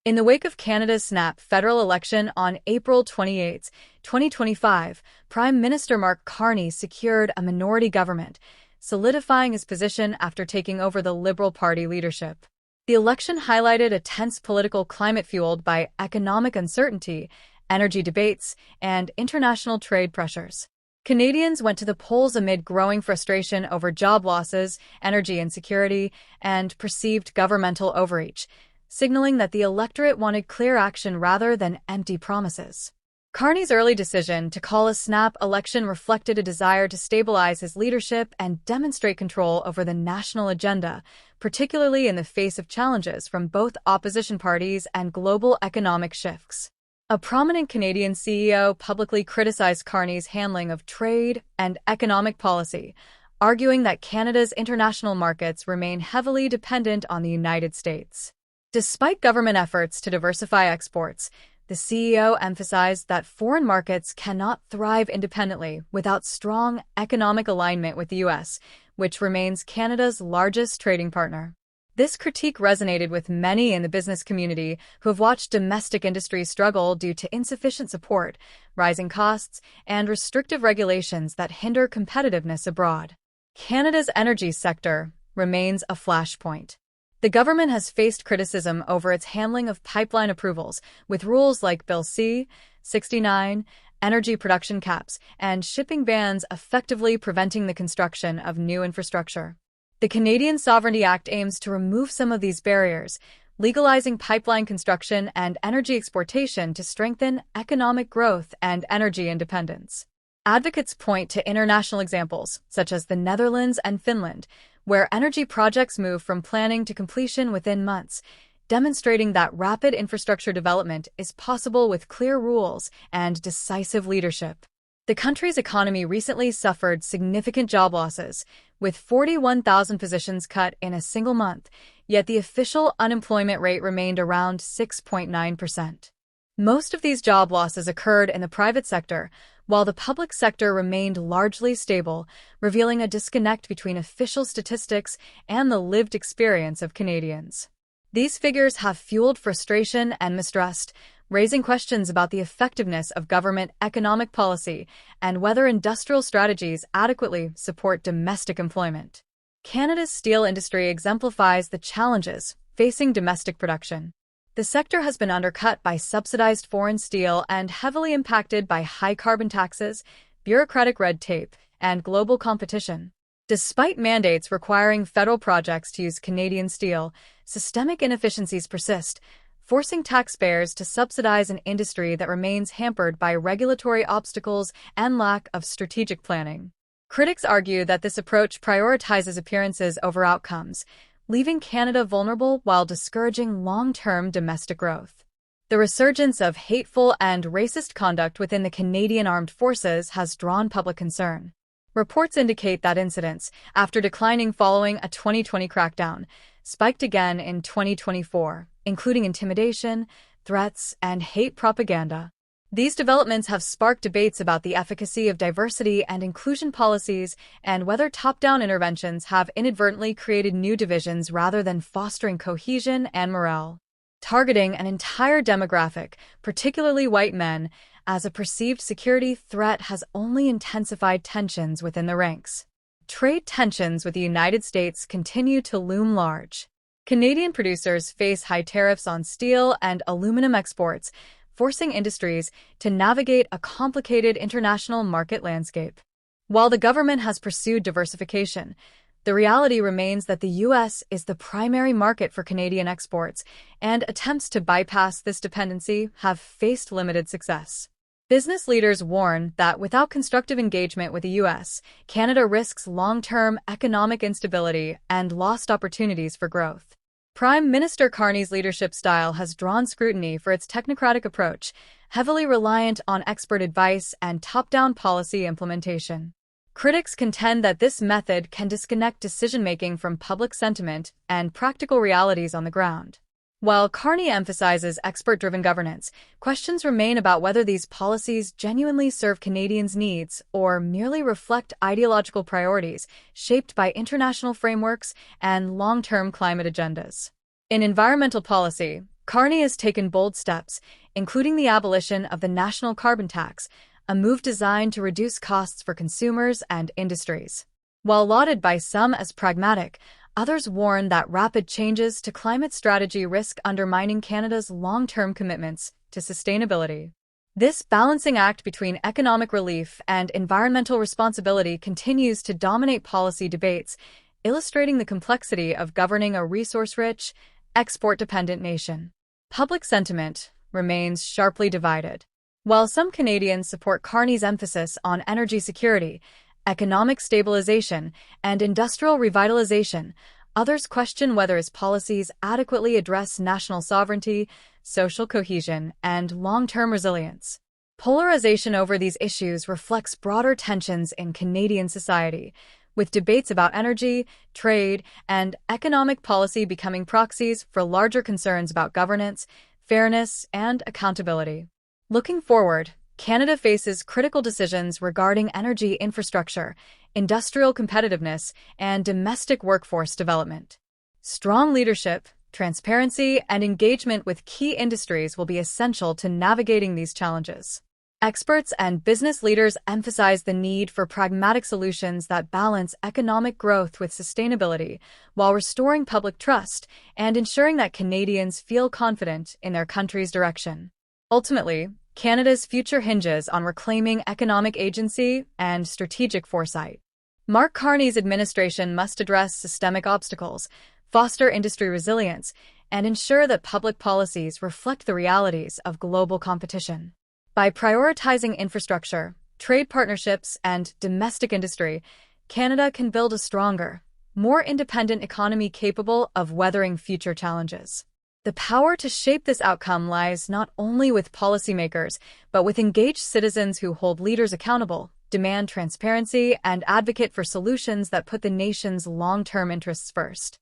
In the wake of Canada's snap federal election on April 28, 2025, Prime Minister Mark Carney secured a minority government, solidifying his position after taking over the Liberal Party leadership. The election highlighted a tense political climate fueled by economic uncertainty, energy debates, and international trade pressures. Canadians went to the polls amid growing frustration over job losses, energy insecurity, and perceived governmental overreach, signaling that the electorate wanted clear action rather than empty promises. Carney's early decision to call a snap election reflected a desire to stabilize his leadership and demonstrate control over the national agenda, particularly in the face of challenges from both opposition parties and global economic shifts. A prominent Canadian CEO publicly criticized Carney's handling of trade and economic policy, arguing that Canada's international markets remain heavily dependent on the United States. Despite government efforts to diversify exports, the CEO emphasized that foreign markets cannot thrive independently without strong economic alignment with the U.S., which remains Canada's largest trading partner. This critique resonated with many in the business community who have watched domestic industries struggle due to insufficient support, rising costs, and restrictive regulations that hinder competitiveness abroad. Canada's energy sector remains a flashpoint. The government has faced criticism over its handling of pipeline approvals, with rules like Bill C-69, energy production caps, and shipping bans effectively preventing the construction of new infrastructure. The Canadian Sovereignty Act aims to remove some of these barriers, legalizing pipeline construction and energy exportation to strengthen economic growth and energy independence. Advocates point to international examples, such as the Netherlands and Finland, where energy projects move from planning to completion within months, demonstrating that rapid infrastructure development is possible with clear rules and decisive leadership. The country's economy recently suffered significant job losses, with 41,000 positions cut in a single month, yet the official unemployment rate remained around 6.9%. Most of these job losses occurred in the private sector, while the public sector remained largely stable, revealing a disconnect between official statistics and the lived experience of Canadians. These figures have fueled frustration and mistrust, raising questions about the effectiveness of government economic policy and whether industrial strategies adequately support domestic employment. Canada's steel industry exemplifies the challenges facing domestic production. The sector has been undercut by subsidized foreign steel and heavily impacted by high carbon taxes, bureaucratic red tape, and global competition. Despite mandates requiring federal projects to use Canadian steel, systemic inefficiencies persist, forcing taxpayers to subsidize an industry that remains hampered by regulatory obstacles and lack of strategic planning. Critics argue that this approach prioritizes appearances over outcomes, leaving Canada vulnerable while discouraging long-term domestic growth. The resurgence of hateful and racist conduct within the Canadian Armed Forces has drawn public concern. Reports indicate that incidents, after declining following a 2020 crackdown, spiked again in 2024, including intimidation, threats, and hate propaganda. These developments have sparked debates about the efficacy of diversity and inclusion policies and whether top-down interventions have inadvertently created new divisions rather than fostering cohesion and morale. Targeting an entire demographic, particularly white men, as a perceived security threat has only intensified tensions within the ranks. Trade tensions with the United States continue to loom large. Canadian producers face high tariffs on steel and aluminum exports, forcing industries to navigate a complicated international market landscape. While the government has pursued diversification, the reality remains that the U.S. is the primary market for Canadian exports, and attempts to bypass this dependency have faced limited success. Business leaders warn that without constructive engagement with the U.S., Canada risks long-term economic instability and lost opportunities for growth. Prime Minister Carney's leadership style has drawn scrutiny for its technocratic approach, heavily reliant on expert advice and top-down policy implementation. Critics contend that this method can disconnect decision-making from public sentiment and practical realities on the ground. While Carney emphasizes expert-driven governance, questions remain about whether these policies genuinely serve Canadians' needs or merely reflect ideological priorities shaped by international frameworks and long-term climate agendas. In environmental policy, Carney has taken bold steps, including the abolition of the national carbon tax, a move designed to reduce costs for consumers and industries. While lauded by some as pragmatic, others warn that rapid changes to climate strategy risk undermining Canada's long-term commitments to sustainability. This balancing act between economic relief and environmental responsibility continues to dominate policy debates, illustrating the complexity of governing a resource-rich, export-dependent nation. Public sentiment remains sharply divided. While some Canadians support Carney's emphasis on energy security, economic stabilization, and industrial revitalization, others question whether his policies adequately address national sovereignty, social cohesion, and long-term resilience. Polarization over these issues reflects broader tensions in Canadian society, with debates about energy, trade, and economic policy becoming proxies for larger concerns about governance, fairness, and accountability. Looking forward, Canada faces critical decisions regarding energy infrastructure, industrial competitiveness, and domestic workforce development. Strong leadership, transparency, and engagement with key industries will be essential to navigating these challenges. Experts and business leaders emphasize the need for pragmatic solutions that balance economic growth with sustainability while restoring public trust and ensuring that Canadians feel confident in their country's direction. Ultimately, Canada's future hinges on reclaiming economic agency and strategic foresight. Mark Carney's administration must address systemic obstacles, foster industry resilience, and ensure that public policies reflect the realities of global competition. By prioritizing infrastructure, trade partnerships, and domestic industry, Canada can build a stronger, more independent economy capable of weathering future challenges. The power to shape this outcome lies not only with policymakers, but with engaged citizens who hold leaders accountable, demand transparency, and advocate for solutions that put the nation's long-term interests first.